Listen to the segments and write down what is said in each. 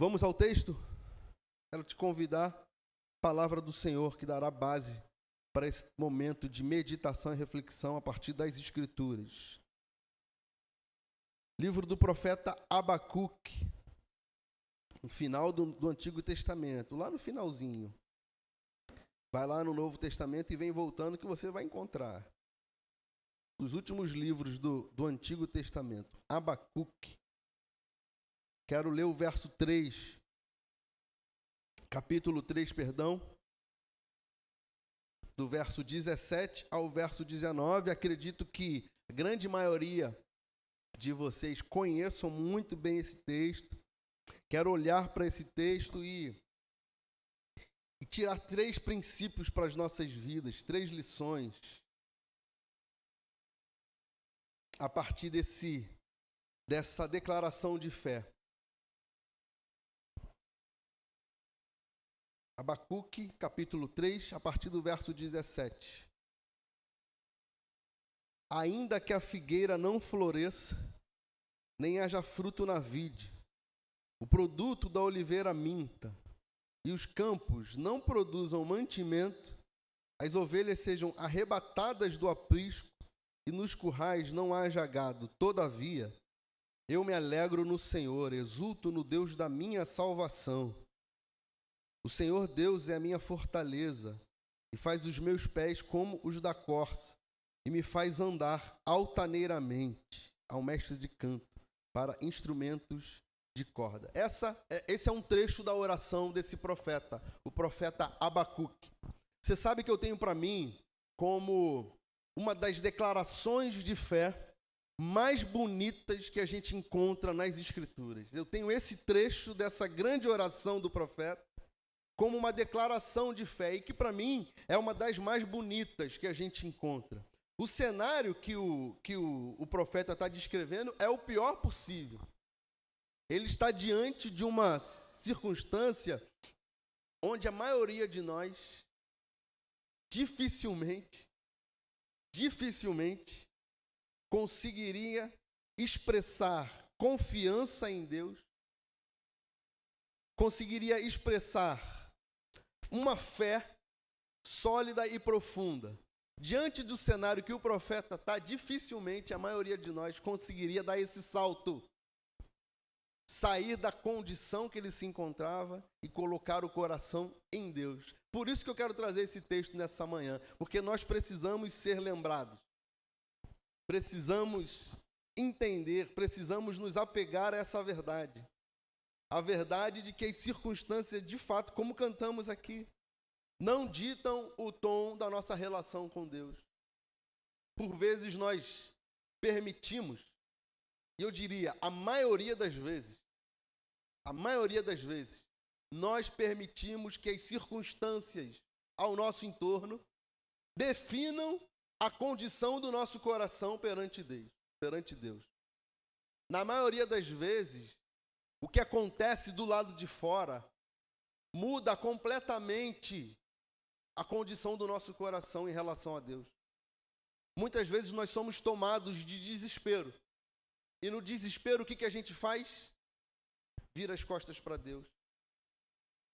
Vamos ao texto? Quero te convidar a palavra do Senhor que dará base para esse momento de meditação e reflexão a partir das Escrituras. Livro do profeta Abacuque, no final do Antigo Testamento, lá no finalzinho. Vai lá no Novo Testamento e vem voltando que você vai encontrar. Os últimos livros do Antigo Testamento, Abacuque. Quero ler o verso 3, capítulo 3, do verso 17 ao verso 19. Acredito que a grande maioria de vocês conheçam muito bem esse texto. Quero olhar para esse texto e tirar 3 princípios para as nossas vidas, 3 lições, a partir dessa declaração de fé. Abacuque, capítulo 3, a partir do verso 17. Ainda que a figueira não floresça, nem haja fruto na vide, o produto da oliveira minta, e os campos não produzam mantimento, as ovelhas sejam arrebatadas do aprisco, e nos currais não haja gado. Todavia, eu me alegro no Senhor, exulto no Deus da minha salvação. O Senhor Deus é a minha fortaleza, e faz os meus pés como os da corça, e me faz andar altaneiramente ao mestre de canto, para instrumentos de corda. Esse é um trecho da oração desse profeta, o profeta Abacuque. Você sabe que eu tenho para mim como uma das declarações de fé mais bonitas que a gente encontra nas Escrituras. Eu tenho esse trecho dessa grande oração do profeta como uma declaração de fé, e que para mim é uma das mais bonitas que a gente encontra. O cenário que o profeta está descrevendo é o pior possível. Ele está diante de uma circunstância onde a maioria de nós dificilmente conseguiria expressar confiança em Deus, conseguiria expressar uma fé sólida e profunda. Diante do cenário que o profeta está, dificilmente a maioria de nós conseguiria dar esse salto, sair da condição que ele se encontrava e colocar o coração em Deus. Por isso que eu quero trazer esse texto nessa manhã, porque nós precisamos ser lembrados, precisamos entender, precisamos nos apegar a essa verdade. A verdade de que as circunstâncias, de fato, como cantamos aqui, não ditam o tom da nossa relação com Deus. Por vezes nós permitimos, e eu diria, a maioria das vezes, nós permitimos que as circunstâncias ao nosso entorno definam a condição do nosso coração perante Deus. Na maioria das vezes, o que acontece do lado de fora muda completamente a condição do nosso coração em relação a Deus. Muitas vezes nós somos tomados de desespero. E no desespero, o que a gente faz? Vira as costas para Deus.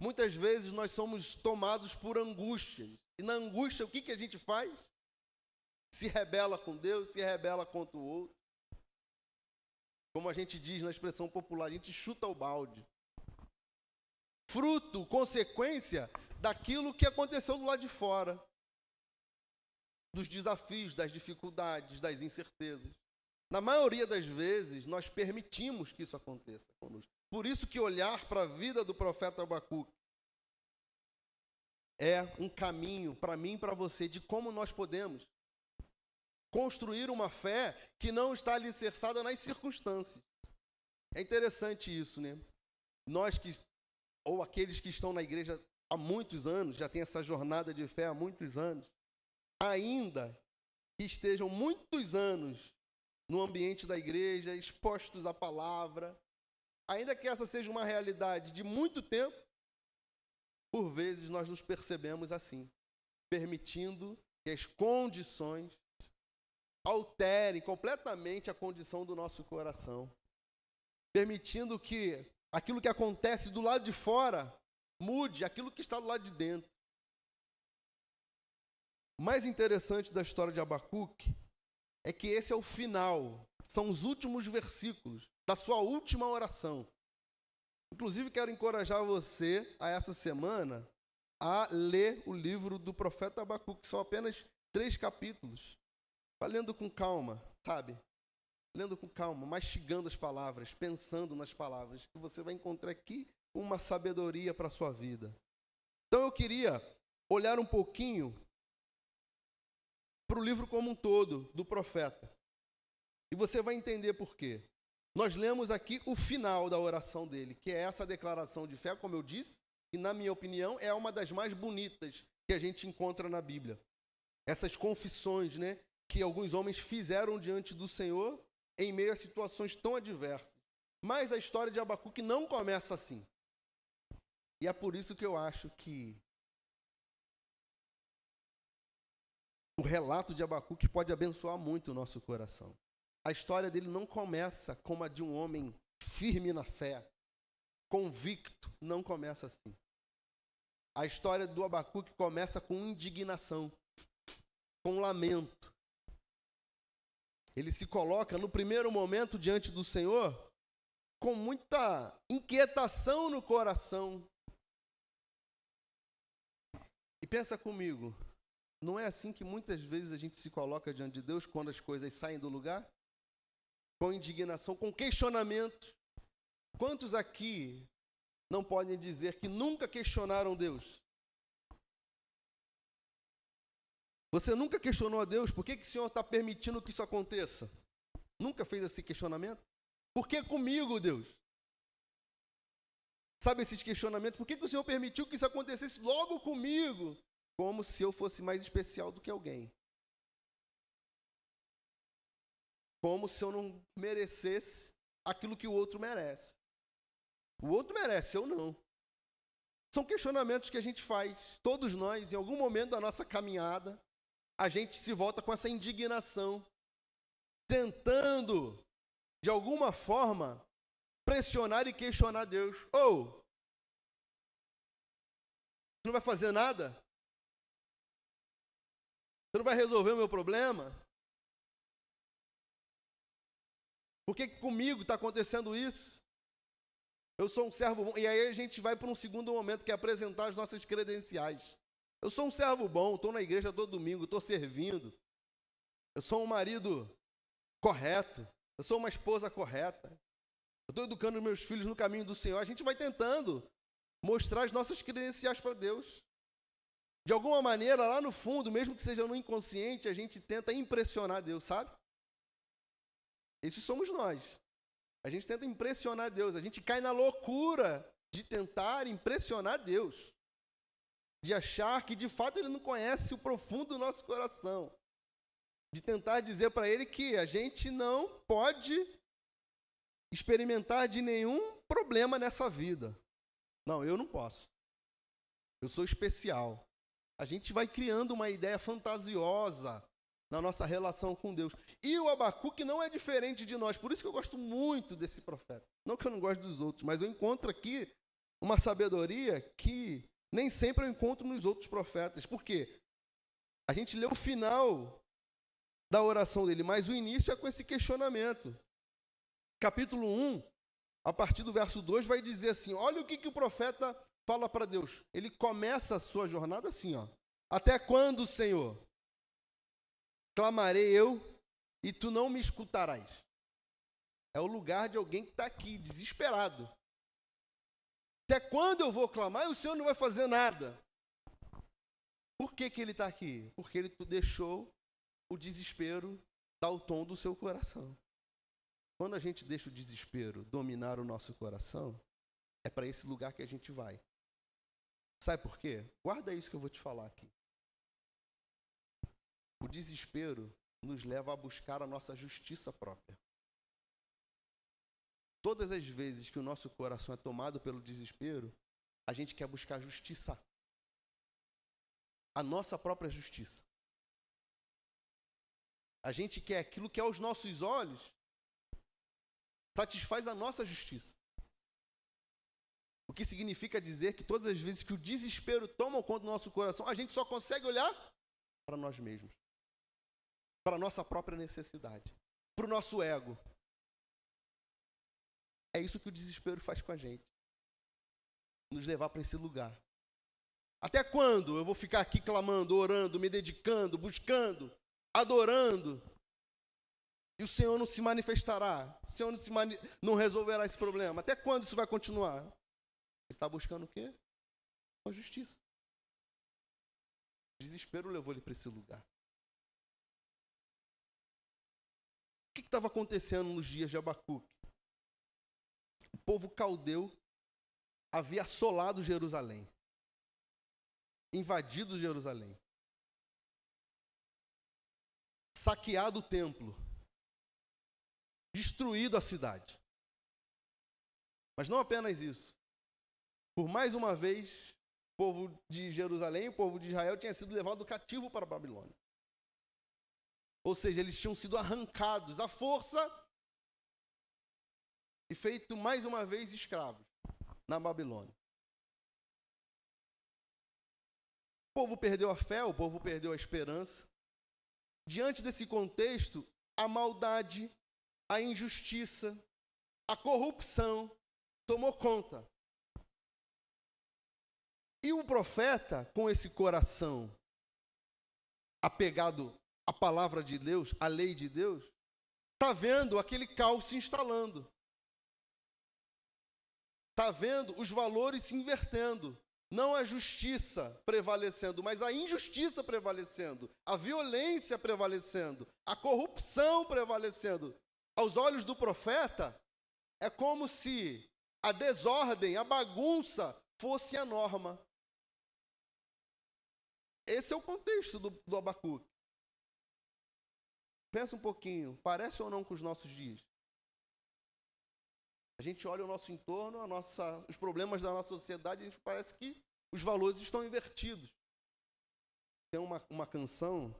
Muitas vezes nós somos tomados por angústias. E na angústia, o que a gente faz? Se rebela com Deus, se rebela contra o outro. Como a gente diz na expressão popular, a gente chuta o balde. Fruto, consequência daquilo que aconteceu do lado de fora. Dos desafios, das dificuldades, das incertezas. Na maioria das vezes, nós permitimos que isso aconteça conosco. Por isso que olhar para a vida do profeta Abacuque é um caminho para mim e para você de como nós podemos construir uma fé que não está alicerçada nas circunstâncias. É interessante isso, né? Nós ou aqueles que estão na igreja há muitos anos, já têm essa jornada de fé há muitos anos, ainda que estejam muitos anos no ambiente da igreja, expostos à palavra, ainda que essa seja uma realidade de muito tempo, por vezes nós nos percebemos assim, permitindo que as condições alterem completamente a condição do nosso coração, permitindo que aquilo que acontece do lado de fora mude aquilo que está do lado de dentro. O mais interessante da história de Abacuque é que esse é o final, são os últimos versículos da sua última oração. Inclusive, quero encorajar você a essa semana a ler o livro do profeta Abacuque, que são apenas 3 capítulos. Vá lendo com calma, sabe? Lendo com calma, mastigando as palavras, pensando nas palavras, que você vai encontrar aqui uma sabedoria para a sua vida. Então eu queria olhar um pouquinho para o livro como um todo, do profeta. E você vai entender por quê. Nós lemos aqui o final da oração dele, que é essa declaração de fé, como eu disse, e na minha opinião é uma das mais bonitas que a gente encontra na Bíblia. Essas confissões, né, que alguns homens fizeram diante do Senhor em meio a situações tão adversas. Mas a história de Abacuque não começa assim. E é por isso que eu acho que o relato de Abacuque pode abençoar muito o nosso coração. A história dele não começa como a de um homem firme na fé, convicto, não começa assim. A história do Abacuque começa com indignação, com lamento. Ele se coloca no primeiro momento diante do Senhor com muita inquietação no coração. E pensa comigo, não é assim que muitas vezes a gente se coloca diante de Deus quando as coisas saem do lugar? Com indignação, com questionamentos. Quantos aqui não podem dizer que nunca questionaram Deus? Você nunca questionou a Deus? Por que o Senhor está permitindo que isso aconteça? Nunca fez esse questionamento? Por que comigo, Deus? Sabe esses questionamentos? Por que o Senhor permitiu que isso acontecesse logo comigo? Como se eu fosse mais especial do que alguém. Como se eu não merecesse aquilo que o outro merece. O outro merece, eu não. São questionamentos que a gente faz. Todos nós, em algum momento da nossa caminhada, a gente se volta com essa indignação, tentando, de alguma forma, pressionar e questionar Deus. Ou, você não vai fazer nada? Você não vai resolver o meu problema? Por que comigo está acontecendo isso? Eu sou um servo bom. E aí a gente vai para um segundo momento, que é apresentar as nossas credenciais. Eu sou um servo bom, estou na igreja todo domingo, estou servindo. Eu sou um marido correto. Eu sou uma esposa correta. Eu estou educando meus filhos no caminho do Senhor. A gente vai tentando mostrar as nossas credenciais para Deus. De alguma maneira, lá no fundo, mesmo que seja no inconsciente, a gente tenta impressionar Deus, sabe? Esses somos nós. A gente tenta impressionar Deus. A gente cai na loucura de tentar impressionar Deus. De achar que, de fato, Ele não conhece o profundo do nosso coração. De tentar dizer para Ele que a gente não pode experimentar de nenhum problema nessa vida. Não, eu não posso. Eu sou especial. A gente vai criando uma ideia fantasiosa na nossa relação com Deus. E o Abacuque não é diferente de nós. Por isso que eu gosto muito desse profeta. Não que eu não goste dos outros, mas eu encontro aqui uma sabedoria que nem sempre eu encontro nos outros profetas. Por quê? A gente lê o final da oração dele, mas o início é com esse questionamento. Capítulo 1, a partir do verso 2, vai dizer assim, olha o que o profeta fala para Deus. Ele começa a sua jornada assim, ó. Até quando, Senhor? Clamarei eu e tu não me escutarás. É o lugar de alguém que está aqui, desesperado. Até quando eu vou clamar e o Senhor não vai fazer nada? Por que ele está aqui? Porque ele deixou o desespero dar o tom do seu coração. Quando a gente deixa o desespero dominar o nosso coração, é para esse lugar que a gente vai. Sabe por quê? Guarda isso que eu vou te falar aqui. O desespero nos leva a buscar a nossa justiça própria. Todas as vezes que o nosso coração é tomado pelo desespero, a gente quer buscar justiça. A nossa própria justiça. A gente quer aquilo que aos nossos olhos satisfaz a nossa justiça. O que significa dizer que todas as vezes que o desespero toma conta do nosso coração, a gente só consegue olhar para nós mesmos, para a nossa própria necessidade, para o nosso ego. É isso que o desespero faz com a gente, nos levar para esse lugar. Até quando eu vou ficar aqui clamando, orando, me dedicando, buscando, adorando, e o Senhor não se manifestará? O Senhor não resolverá esse problema? Até quando isso vai continuar? Ele está buscando o quê? A justiça. O desespero levou ele para esse lugar. O que estava acontecendo nos dias de Abacuque? O povo caldeu havia assolado Jerusalém, invadido Jerusalém, saqueado o templo, destruído a cidade. Mas não apenas isso. Por mais uma vez, o povo de Jerusalém, o povo de Israel tinha sido levado cativo para a Babilônia. Ou seja, eles tinham sido arrancados à força e feito mais uma vez escravos na Babilônia. O povo perdeu a fé, o povo perdeu a esperança. Diante desse contexto, a maldade, a injustiça, a corrupção tomou conta. E o profeta, com esse coração apegado à palavra de Deus, à lei de Deus, está vendo aquele caos se instalando. Está vendo os valores se invertendo. Não a justiça prevalecendo, mas a injustiça prevalecendo, a violência prevalecendo, a corrupção prevalecendo. Aos olhos do profeta, é como se a desordem, a bagunça fosse a norma. Esse é o contexto do Abacuque. Pensa um pouquinho, parece ou não com os nossos dias? A gente olha o nosso entorno, os problemas da nossa sociedade, a gente parece que os valores estão invertidos. Tem uma canção,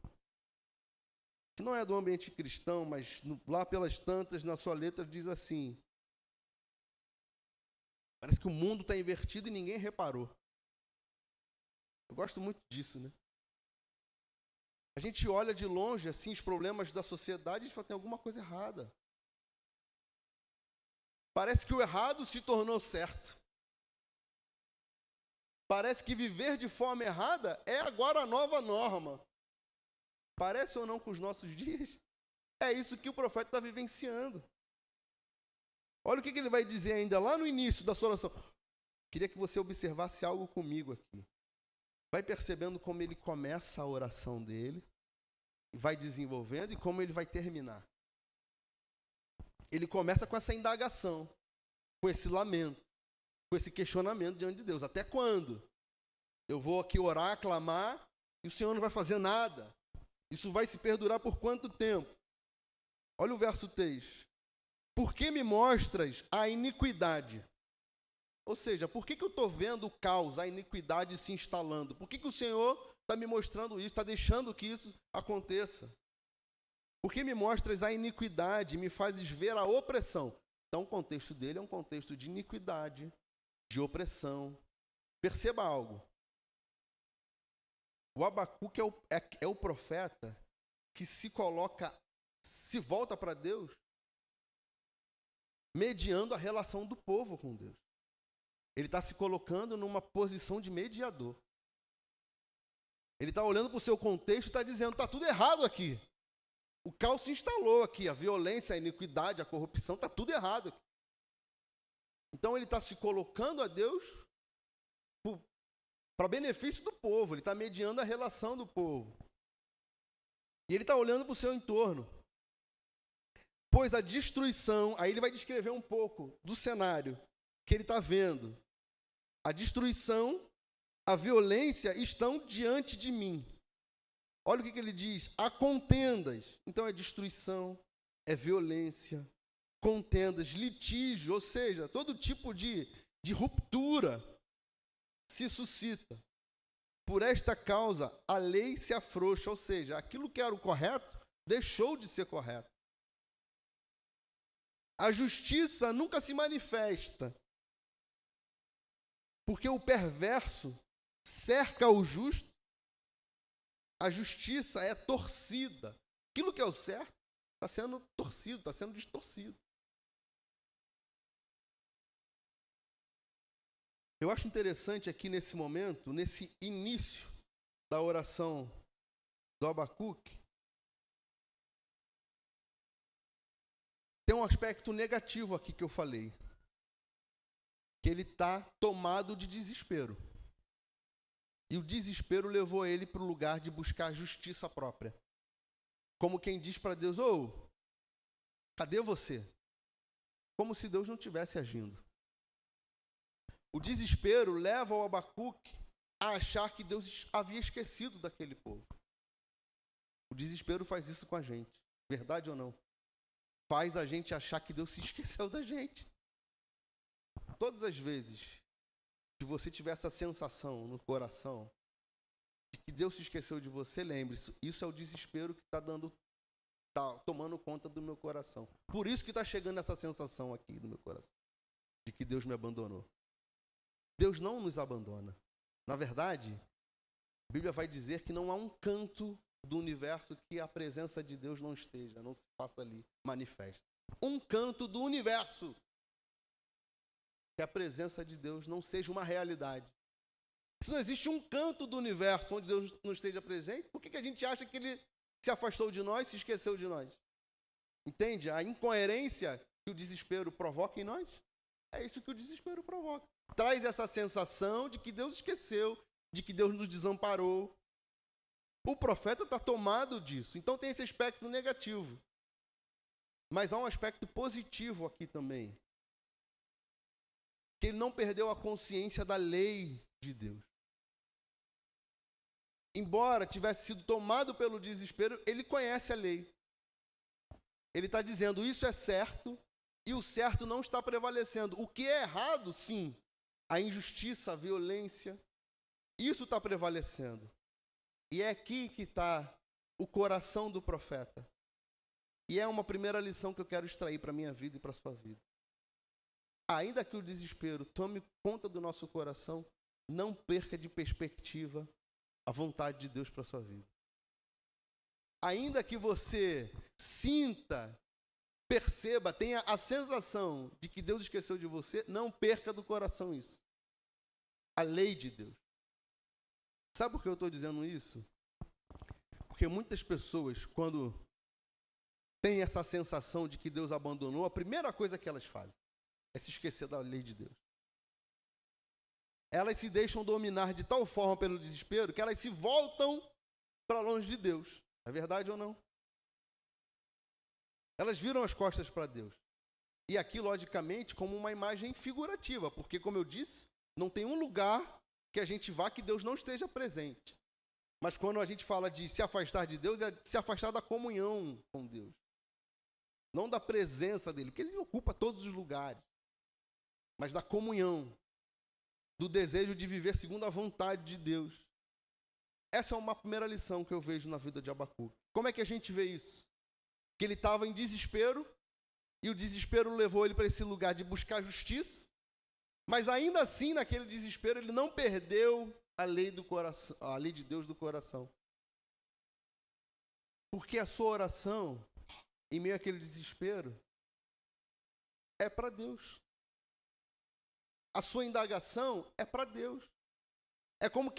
que não é do ambiente cristão, mas lá pelas tantas, na sua letra, diz assim: parece que o mundo está invertido e ninguém reparou. Eu gosto muito disso, né? A gente olha de longe, assim, os problemas da sociedade e a gente fala, tem alguma coisa errada. Parece que o errado se tornou certo. Parece que viver de forma errada é agora a nova norma. Parece ou não com os nossos dias? É isso que o profeta está vivenciando. Olha o que ele vai dizer ainda lá no início da sua oração. Queria que você observasse algo comigo aqui. Vai percebendo como ele começa a oração dele, vai desenvolvendo e como ele vai terminar. Ele começa com essa indagação, com esse lamento, com esse questionamento diante de Deus. Até quando? Eu vou aqui orar, clamar, e o Senhor não vai fazer nada. Isso vai se perdurar por quanto tempo? Olha o verso 3. Por que me mostras a iniquidade? Ou seja, por que eu estou vendo o caos, a iniquidade se instalando? Por que o Senhor está me mostrando isso, está deixando que isso aconteça? Por que me mostras a iniquidade, me fazes ver a opressão? Então, o contexto dele é um contexto de iniquidade, de opressão. Perceba algo. O Abacuque é o profeta que se volta para Deus, mediando a relação do povo com Deus. Ele está se colocando numa posição de mediador. Ele está olhando para o seu contexto e está dizendo, está tudo errado aqui. O caos se instalou aqui, a violência, a iniquidade, a corrupção, está tudo errado aqui. Então ele está se colocando a Deus para benefício do povo, ele está mediando a relação do povo. E ele está olhando para o seu entorno. Pois a destruição, aí ele vai descrever um pouco do cenário que ele está vendo. A destruição, a violência estão diante de mim. Olha o que ele diz, há contendas. Então é destruição, é violência, contendas, litígio, ou seja, todo tipo de ruptura se suscita. Por esta causa, a lei se afrouxa, ou seja, aquilo que era o correto, deixou de ser correto. A justiça nunca se manifesta. Porque o perverso cerca o justo, a justiça é torcida. Aquilo que é o certo está sendo torcido, está sendo distorcido. Eu acho interessante aqui nesse momento, nesse início da oração do Abacuque, tem um aspecto negativo aqui que eu falei. Que ele está tomado de desespero. E o desespero levou ele para o lugar de buscar justiça própria. Como quem diz para Deus, cadê você? Como se Deus não estivesse agindo. O desespero leva o Abacuque a achar que Deus havia esquecido daquele povo. O desespero faz isso com a gente. Verdade ou não? Faz a gente achar que Deus se esqueceu da gente. Todas as vezes que você tiver essa sensação no coração de que Deus se esqueceu de você, lembre-se, isso é o desespero que está tomando conta do meu coração. Por isso que está chegando essa sensação aqui do meu coração, de que Deus me abandonou. Deus não nos abandona. Na verdade, a Bíblia vai dizer que não há um canto do universo que a presença de Deus não esteja, não se faça ali manifesta. Um canto do universo que a presença de Deus não seja uma realidade. Se não existe um canto do universo onde Deus não esteja presente, por que a gente acha que Ele se afastou de nós, se esqueceu de nós? Entende? A incoerência que o desespero provoca em nós, é isso que o desespero provoca. Traz essa sensação de que Deus esqueceu, de que Deus nos desamparou. O profeta está tomado disso. Então tem esse aspecto negativo. Mas há um aspecto positivo aqui também. Que ele não perdeu a consciência da lei de Deus. Embora tivesse sido tomado pelo desespero, ele conhece a lei. Ele está dizendo, isso é certo, e o certo não está prevalecendo. O que é errado, sim, a injustiça, a violência, isso está prevalecendo. E é aqui que está o coração do profeta. E é uma primeira lição que eu quero extrair para a minha vida e para a sua vida. Ainda que o desespero tome conta do nosso coração, não perca de perspectiva a vontade de Deus para a sua vida. Ainda que você sinta, perceba, tenha a sensação de que Deus esqueceu de você, não perca do coração isso. A lei de Deus. Sabe por que eu estou dizendo isso? Porque muitas pessoas, quando têm essa sensação de que Deus abandonou, a primeira coisa que elas fazem é se esquecer da lei de Deus. Elas se deixam dominar de tal forma pelo desespero que elas se voltam para longe de Deus. É verdade ou não? Elas viram as costas para Deus. E aqui, logicamente, como uma imagem figurativa, porque, como eu disse, não tem um lugar que a gente vá que Deus não esteja presente. Mas quando a gente fala de se afastar de Deus, é se afastar da comunhão com Deus. Não da presença dele, porque ele ocupa todos os lugares. Mas da comunhão, do desejo de viver segundo a vontade de Deus. Essa é uma primeira lição que eu vejo na vida de Abacuque. Como é que a gente vê isso? Que ele estava em desespero, e o desespero levou ele para esse lugar de buscar justiça, mas ainda assim, naquele desespero, ele não perdeu a lei do coração, a lei de Deus do coração. Porque a sua oração, em meio àquele desespero, é para Deus. A sua indagação é para Deus. É como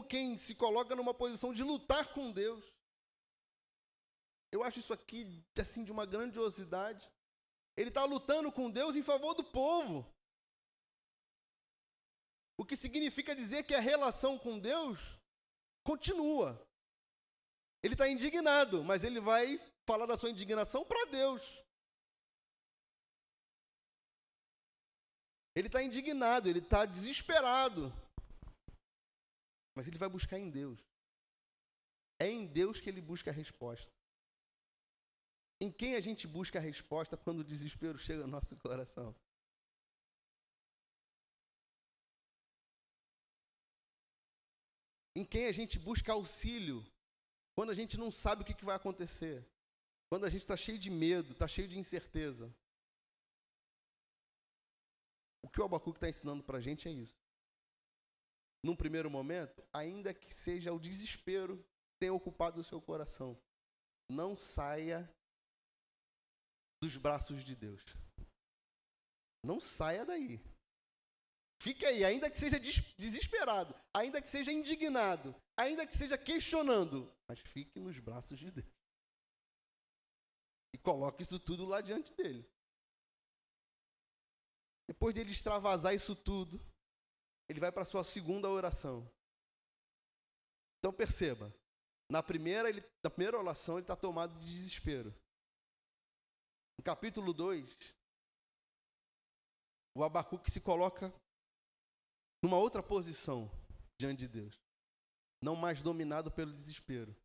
quem se coloca numa posição de lutar com Deus. Eu acho isso aqui assim de uma grandiosidade. Ele está lutando com Deus em favor do povo. O que significa dizer que a relação com Deus continua. Ele está indignado, mas ele vai falar da sua indignação para Deus. Ele está indignado, ele está desesperado. Mas ele vai buscar em Deus. É em Deus que ele busca a resposta. Em quem a gente busca a resposta quando o desespero chega ao nosso coração? Em quem a gente busca auxílio quando a gente não sabe o que vai acontecer? Quando a gente está cheio de medo, está cheio de incerteza. O que o Abacuque está ensinando para a gente é isso. num primeiro momento, ainda que seja o desespero que tenha ocupado o seu coração, não saia dos braços de Deus. Não saia daí. Fique aí, ainda que seja desesperado, ainda que seja indignado, ainda que seja questionando, mas fique nos braços de Deus. E coloque isso tudo lá diante dele. Depois de ele extravasar isso tudo, ele vai para a sua segunda oração. Então perceba, na primeira oração ele está tomado de desespero. No capítulo 2, o Abacuque se coloca numa outra posição diante de Deus. Não mais dominado pelo desespero,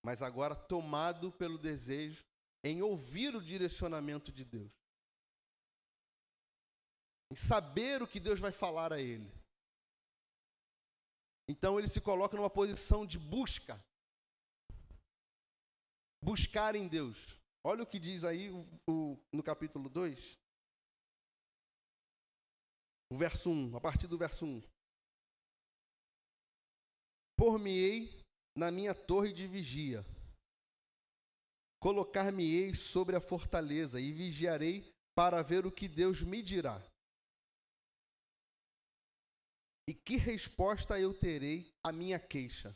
mas agora tomado pelo desejo em ouvir o direcionamento de Deus. Em saber o que Deus vai falar a ele. Então ele se coloca numa posição de busca. Buscar em Deus. Olha o que diz aí no capítulo 2. O verso 1, a partir do verso 1. Por-me-ei na minha torre de vigia. Colocar-me-ei sobre a fortaleza e vigiarei para ver o que Deus me dirá. E que resposta eu terei à minha queixa?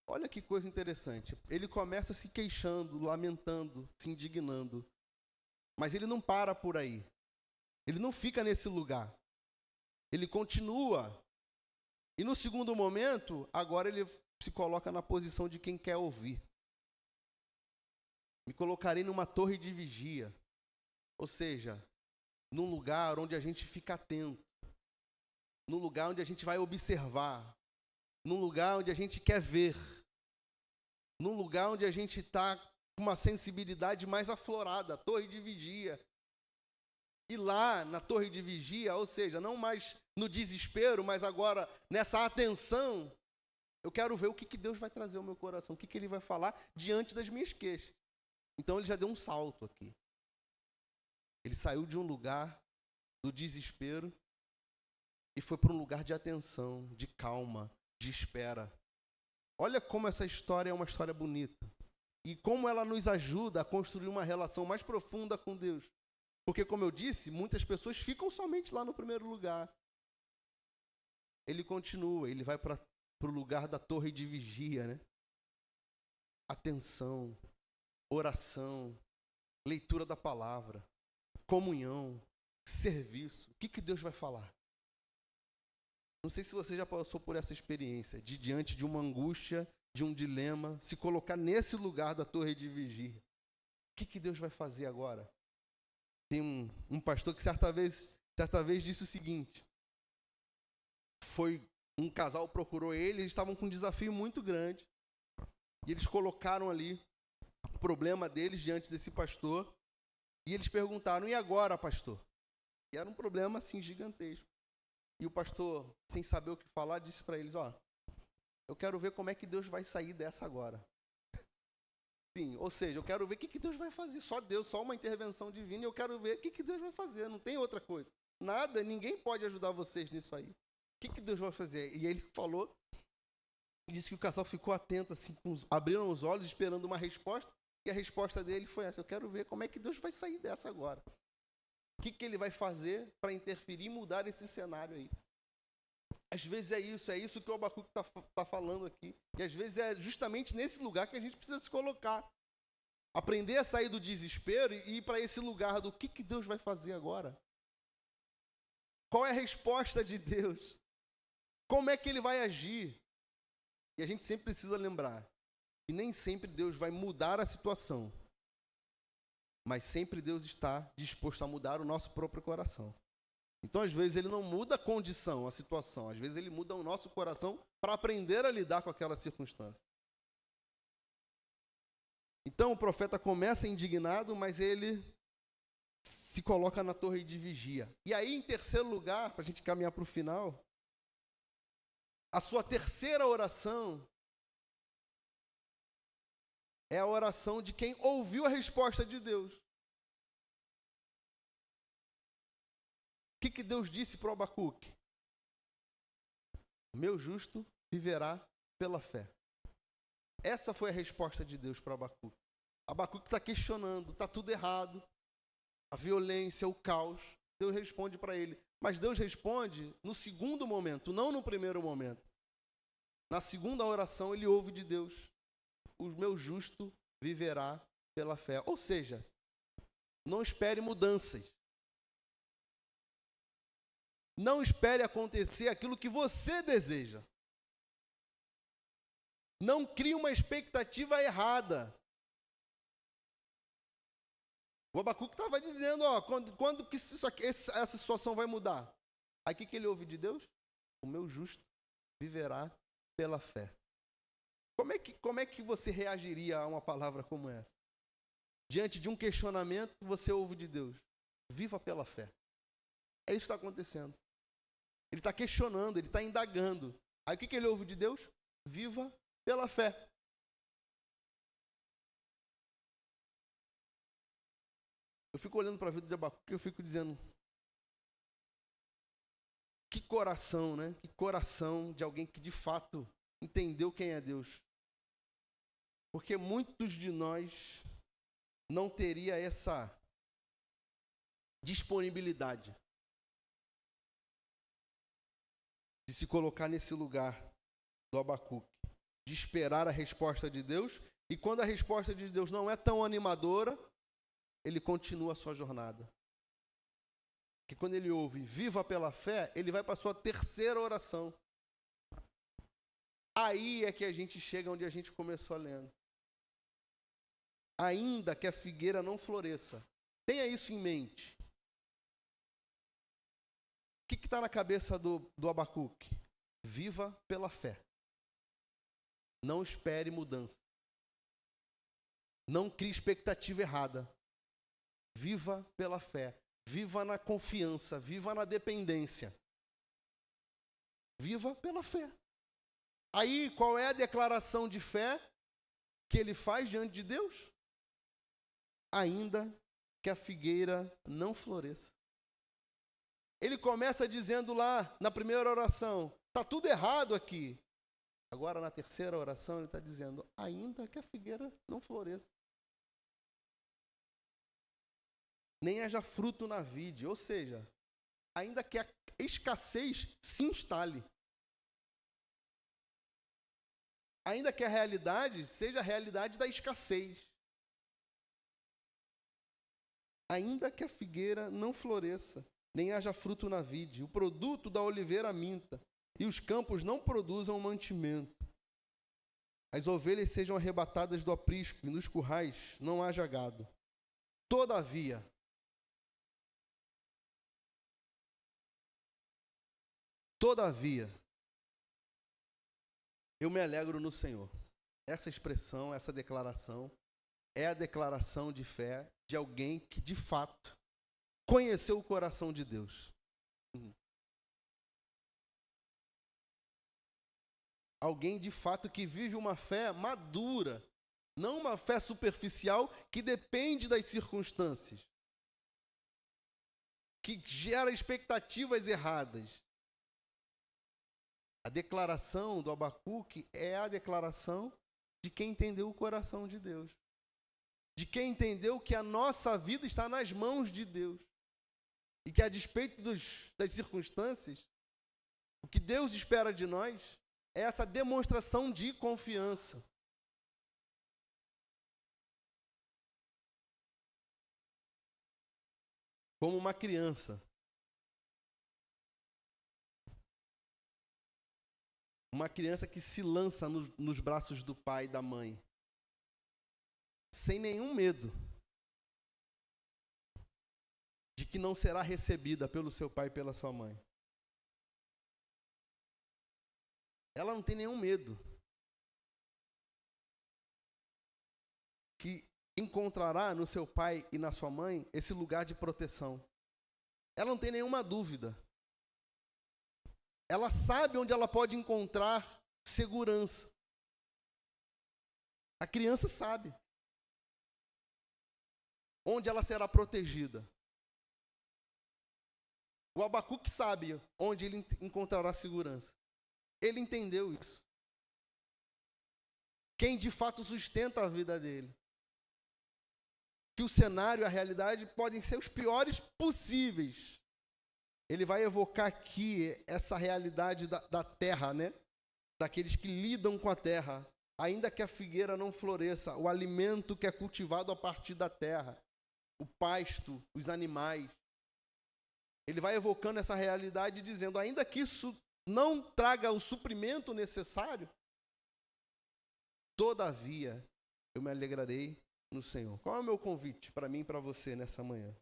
Olha que coisa interessante. Ele começa se queixando, lamentando, se indignando. Mas ele não para por aí. Ele não fica nesse lugar. Ele continua. E no segundo momento, agora ele se coloca na posição de quem quer ouvir. Me colocarei numa torre de vigia. Ou seja, num lugar onde a gente fica atento. Num lugar onde a gente vai observar. Num lugar onde a gente quer ver. Num lugar onde a gente está com uma sensibilidade mais aflorada. Torre de vigia. E lá na torre de vigia, ou seja, não mais no desespero, mas agora nessa atenção, eu quero ver o que Deus vai trazer ao meu coração, o que Ele vai falar diante das minhas queixas. Então ele já deu um salto aqui. Ele saiu de um lugar do desespero e foi para um lugar de atenção, de calma, de espera. Olha como essa história é uma história bonita. E como ela nos ajuda a construir uma relação mais profunda com Deus. Porque, como eu disse, muitas pessoas ficam somente lá no primeiro lugar. Ele continua, ele vai para o lugar da torre de vigia, né? Atenção, oração, leitura da palavra, comunhão, serviço. O que Deus vai falar? Não sei se você já passou por essa experiência, de diante de uma angústia, de um dilema, se colocar nesse lugar da torre de vigia. O que Deus vai fazer agora? Tem um pastor que certa vez disse o seguinte. Foi um casal procurou ele, eles estavam com um desafio muito grande. E eles colocaram ali o problema deles diante desse pastor. E eles perguntaram, e agora, pastor? E era um problema assim gigantesco. E o pastor, sem saber o que falar, disse para eles, eu quero ver como é que Deus vai sair dessa agora. Sim, ou seja, eu quero ver o que Deus vai fazer. Só Deus, só uma intervenção divina, e eu quero ver o que Deus vai fazer. Não tem outra coisa. Nada, ninguém pode ajudar vocês nisso aí. O que Deus vai fazer? E ele falou, disse que o casal ficou atento, assim, abriram os olhos, esperando uma resposta, e a resposta dele foi essa, eu quero ver como é que Deus vai sair dessa agora. O que ele vai fazer para interferir e mudar esse cenário aí? Às vezes é isso que o Abacuque está falando aqui. E às vezes é justamente nesse lugar que a gente precisa se colocar. Aprender a sair do desespero e ir para esse lugar do que Deus vai fazer agora. Qual é a resposta de Deus? Como é que Ele vai agir? E a gente sempre precisa lembrar que nem sempre Deus vai mudar a situação. Mas sempre Deus está disposto a mudar o nosso próprio coração. Então, às vezes, Ele não muda a condição, a situação. Às vezes, Ele muda o nosso coração para aprender a lidar com aquela circunstância. Então, o profeta começa indignado, mas ele se coloca na torre de vigia. E aí, em terceiro lugar, para a gente caminhar para o final, a sua terceira oração é a oração de quem ouviu a resposta de Deus. O que Deus disse para o Abacuque? meu justo viverá pela fé. Essa foi a resposta de Deus para Abacuque. Abacuque está questionando, está tudo errado, a violência, o caos. Deus responde para ele. Mas Deus responde no segundo momento, não no primeiro momento. Na segunda oração, ele ouve de Deus: o meu justo viverá pela fé. Ou seja, não espere mudanças. Não espere acontecer aquilo que você deseja. Não crie uma expectativa errada. O Abacuque estava dizendo, quando que essa situação vai mudar? Aí o que ele ouve de Deus? O meu justo viverá pela fé. Como é que você reagiria a uma palavra como essa? Diante de um questionamento, você ouve de Deus: viva pela fé. É isso que está acontecendo. Ele está questionando, ele está indagando. Aí o que ele ouve de Deus? Viva pela fé. Eu fico olhando para a vida de Abacuque e eu fico dizendo: que coração, né? Que coração de alguém que de fato entendeu quem é Deus. Porque muitos de nós não teria essa disponibilidade de se colocar nesse lugar do Abacuque, de esperar a resposta de Deus, e quando a resposta de Deus não é tão animadora, ele continua a sua jornada. Que quando ele ouve viva pela fé, ele vai para a sua terceira oração. Aí é que a gente chega onde a gente começou lendo. Ainda que a figueira não floresça. Tenha isso em mente. O que está na cabeça do Abacuque? Viva pela fé. Não espere mudança. Não crie expectativa errada. Viva pela fé. Viva na confiança. Viva na dependência. Viva pela fé. Aí, qual é a declaração de fé que ele faz diante de Deus? Ainda que a figueira não floresça. Ele começa dizendo lá, na primeira oração, está tudo errado aqui. Agora, na terceira oração, ele está dizendo, ainda que a figueira não floresça. Nem haja fruto na vide. Ou seja, ainda que a escassez se instale. Ainda que a realidade seja a realidade da escassez. Ainda que a figueira não floresça, nem haja fruto na vide, o produto da oliveira minta, e os campos não produzam mantimento. As ovelhas sejam arrebatadas do aprisco, e nos currais não haja gado. Todavia, eu me alegro no Senhor. Essa expressão, essa declaração, é a declaração de fé de alguém que, de fato, conheceu o coração de Deus. Alguém, de fato, que vive uma fé madura, não uma fé superficial que depende das circunstâncias, que gera expectativas erradas. A declaração do Abacuque é a declaração de quem entendeu o coração de Deus. De quem entendeu que a nossa vida está nas mãos de Deus. E que, a despeito das circunstâncias, o que Deus espera de nós é essa demonstração de confiança. Como uma criança. Uma criança que se lança nos braços do pai e da mãe. Sem nenhum medo de que não será recebida pelo seu pai e pela sua mãe. Ela não tem nenhum medo que encontrará no seu pai e na sua mãe esse lugar de proteção. Ela não tem nenhuma dúvida. Ela sabe onde ela pode encontrar segurança. A criança sabe onde ela será protegida. O Abacuque sabe onde ele encontrará segurança. ele entendeu isso. Quem de fato sustenta a vida dele. Que o cenário, a realidade, podem ser os piores possíveis. Ele vai evocar aqui essa realidade da terra, né? Daqueles que lidam com a terra. Ainda que a figueira não floresça, o alimento que é cultivado a partir da terra, o pasto, os animais. Ele vai evocando essa realidade dizendo, ainda que isso não traga o suprimento necessário, todavia eu me alegrarei no Senhor. Qual é o meu convite para mim e para você nessa manhã?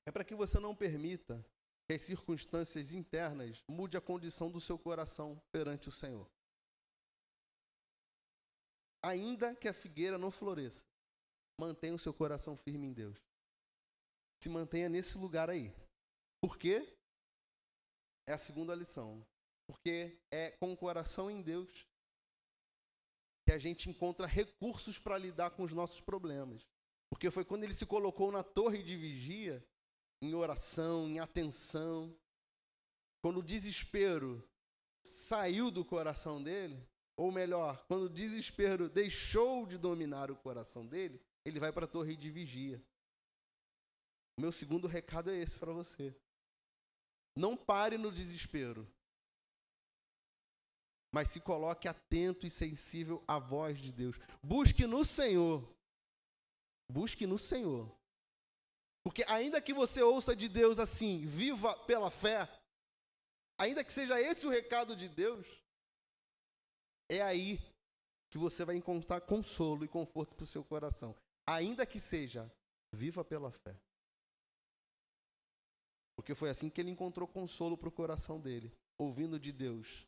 É para que você não permita que as circunstâncias internas mude a condição do seu coração perante o Senhor. Ainda que a figueira não floresça, mantenha o seu coração firme em Deus. Se mantenha nesse lugar aí. Por quê? É a segunda lição. Porque é com o coração em Deus que a gente encontra recursos para lidar com os nossos problemas. Porque foi quando ele se colocou na torre de vigia, em oração, em atenção, quando o desespero saiu do coração dele, ou melhor, quando o desespero deixou de dominar o coração dele, ele vai para a torre de vigia. O meu segundo recado é esse para você. Não pare no desespero, mas se coloque atento e sensível à voz de Deus. Busque no Senhor. Busque no Senhor. Porque ainda que você ouça de Deus assim, viva pela fé, ainda que seja esse o recado de Deus, é aí que você vai encontrar consolo e conforto para o seu coração. Ainda que seja, viva pela fé. Porque foi assim que ele encontrou consolo para o coração dele, ouvindo de Deus.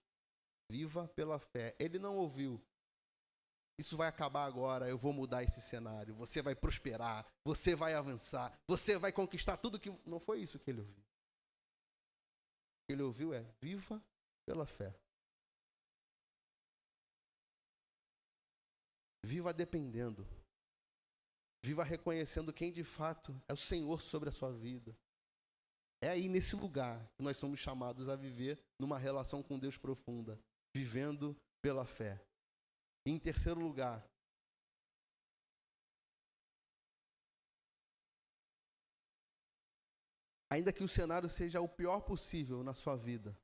Viva pela fé. Ele não ouviu, isso vai acabar agora, eu vou mudar esse cenário, você vai prosperar, você vai avançar, você vai conquistar tudo que... Não foi isso que ele ouviu. O que ele ouviu é, viva pela fé. Viva dependendo. Viva reconhecendo quem de fato é o Senhor sobre a sua vida. É aí nesse lugar que nós somos chamados a viver numa relação com Deus profunda, vivendo pela fé. E em terceiro lugar, ainda que o cenário seja o pior possível na sua vida,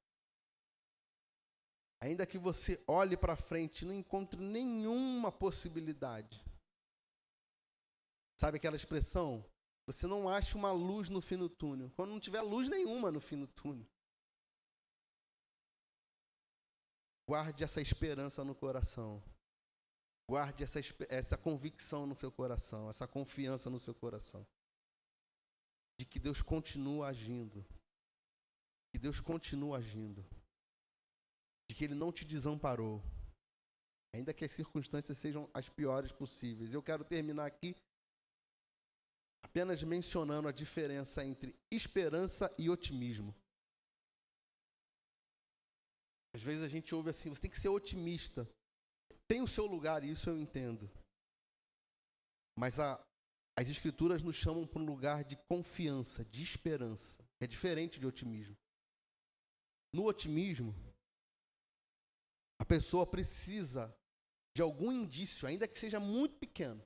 ainda que você olhe para frente e não encontre nenhuma possibilidade. Sabe aquela expressão? Você não acha uma luz no fim do túnel. Quando não tiver luz nenhuma no fim do túnel. Guarde essa esperança no coração. Guarde essa convicção no seu coração, essa confiança no seu coração. De que Deus continua agindo. Que Deus continua agindo. De que Ele não te desamparou. Ainda que as circunstâncias sejam as piores possíveis. Eu quero terminar aqui apenas mencionando a diferença entre esperança e otimismo. Às vezes a gente ouve assim, você tem que ser otimista. Tem o seu lugar, isso eu entendo. Mas as Escrituras nos chamam para um lugar de confiança, de esperança. É diferente de otimismo. No otimismo, a pessoa precisa de algum indício, ainda que seja muito pequeno.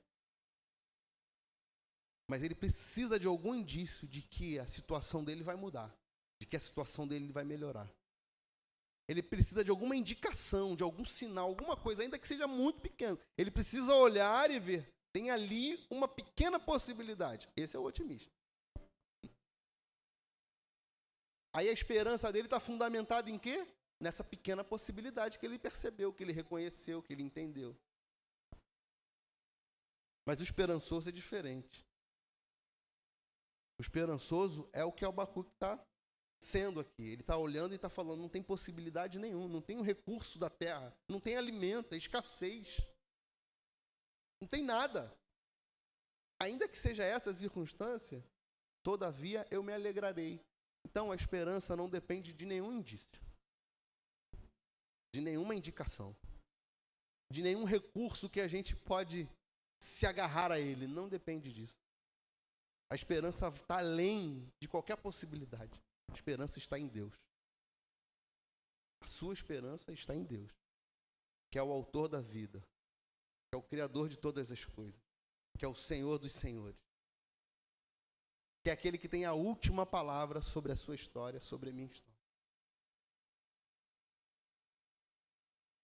Mas ele precisa de algum indício de que a situação dele vai mudar, de que a situação dele vai melhorar. Ele precisa de alguma indicação, de algum sinal, alguma coisa, ainda que seja muito pequeno. Ele precisa olhar e ver, tem ali uma pequena possibilidade. Esse é o otimista. Aí a esperança dele está fundamentada em quê? Nessa pequena possibilidade que ele percebeu, que ele reconheceu, que ele entendeu. Mas o esperançoso é diferente. O esperançoso é o que Abacuque está sendo aqui. Ele está olhando e está falando, não tem possibilidade nenhuma, não tem o recurso da terra, não tem alimento, é escassez. Não tem nada. Ainda que seja essa a circunstância, todavia eu me alegrarei. Então a esperança não depende de nenhum indício, de nenhuma indicação, de nenhum recurso que a gente pode se agarrar a ele. Não depende disso. A esperança está além de qualquer possibilidade. A esperança está em Deus. A sua esperança está em Deus, que é o autor da vida, que é o criador de todas as coisas, que é o Senhor dos senhores, que é aquele que tem a última palavra sobre a sua história, sobre a minha história.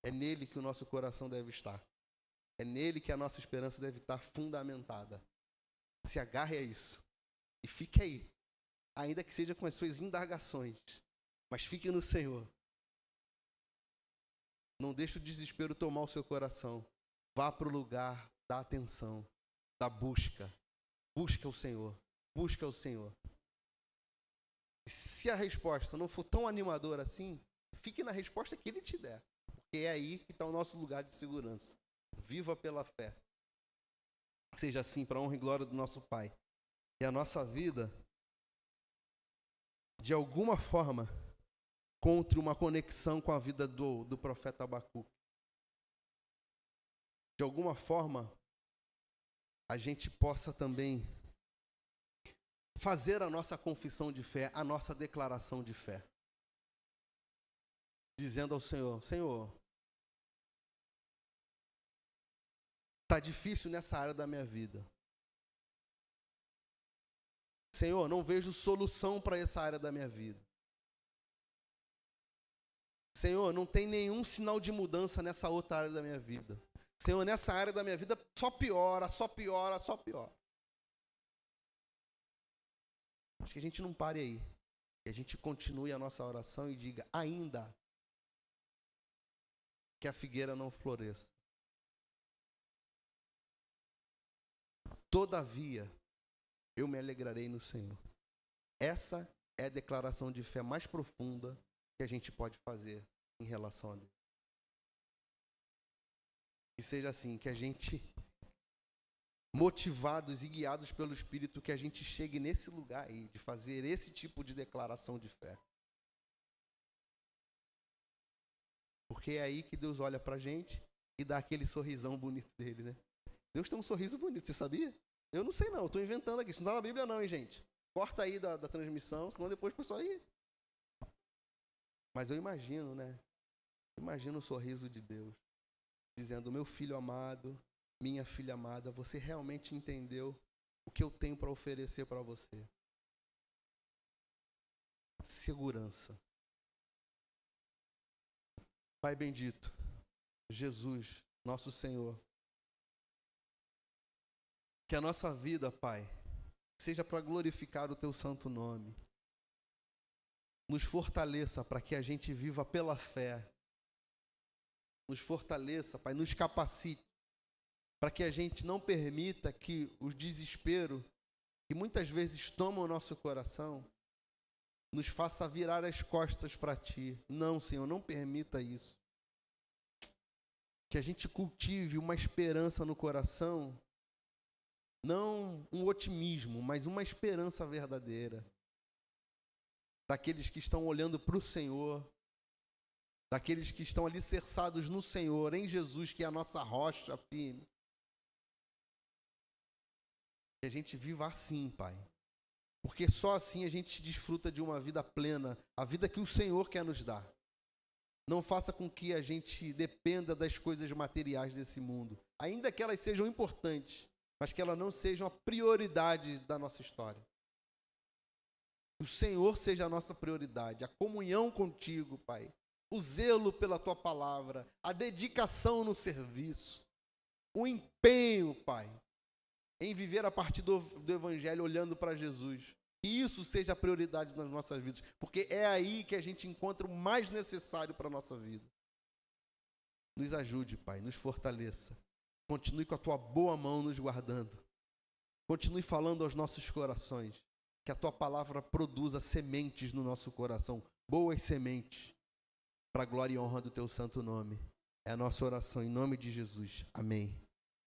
É nele que o nosso coração deve estar. É nele que a nossa esperança deve estar fundamentada. Se agarre a isso e fique aí, ainda que seja com as suas indagações, mas fique no Senhor. Não deixe o desespero tomar o seu coração. Vá para o lugar da atenção, da busca. Busca o Senhor. Busca o Senhor. E se a resposta não for tão animadora assim, fique na resposta que Ele te der. Porque é aí que está o nosso lugar de segurança. Viva pela fé. Seja assim, para a honra e glória do nosso Pai. E a nossa vida, de alguma forma, encontre uma conexão com a vida do profeta Abacuque. De alguma forma, a gente possa também fazer a nossa confissão de fé, a nossa declaração de fé. Dizendo ao Senhor, Senhor, está difícil nessa área da minha vida. Senhor, não vejo solução para essa área da minha vida. Senhor, não tem nenhum sinal de mudança nessa outra área da minha vida. Senhor, nessa área da minha vida só piora, só piora, só piora. Acho que a gente não pare aí. Que a gente continue a nossa oração e diga, ainda que a figueira não floresça. Todavia, eu me alegrarei no Senhor. Essa é a declaração de fé mais profunda que a gente pode fazer em relação a Deus. Que seja assim, que a gente, motivados e guiados pelo Espírito, que a gente chegue nesse lugar aí, de fazer esse tipo de declaração de fé. Porque é aí que Deus olha pra gente e dá aquele sorrisão bonito dele, né? Deus tem um sorriso bonito, você sabia? Eu não sei não, eu estou inventando aqui. Isso não está na Bíblia não, hein, gente? Corta aí da transmissão, senão depois o pessoal aí. Mas eu imagino, né? Imagino o sorriso de Deus, dizendo, meu filho amado, minha filha amada, você realmente entendeu o que eu tenho para oferecer para você? Segurança. Pai bendito, Jesus, nosso Senhor, que a nossa vida, Pai, seja para glorificar o Teu santo nome. Nos fortaleça para que a gente viva pela fé. Nos fortaleça, Pai, nos capacite para que a gente não permita que o desespero que muitas vezes toma o nosso coração nos faça virar as costas para Ti. Não, Senhor, não permita isso. Que a gente cultive uma esperança no coração, não um otimismo, mas uma esperança verdadeira. Daqueles que estão olhando para o Senhor, daqueles que estão alicerçados no Senhor, em Jesus, que é a nossa rocha firme. Que a gente viva assim, Pai. Porque só assim a gente desfruta de uma vida plena, a vida que o Senhor quer nos dar. Não faça com que a gente dependa das coisas materiais desse mundo, ainda que elas sejam importantes, mas que elas não sejam a prioridade da nossa história. Que o Senhor seja a nossa prioridade, a comunhão contigo, Pai, o zelo pela Tua palavra, a dedicação no serviço, o empenho, Pai, em viver a partir do Evangelho, olhando para Jesus. Que isso seja a prioridade nas nossas vidas, porque é aí que a gente encontra o mais necessário para a nossa vida. Nos ajude, Pai, nos fortaleça. Continue com a Tua boa mão nos guardando. Continue falando aos nossos corações. Que a Tua palavra produza sementes no nosso coração, boas sementes, para a glória e honra do Teu santo nome. É a nossa oração em nome de Jesus. Amém.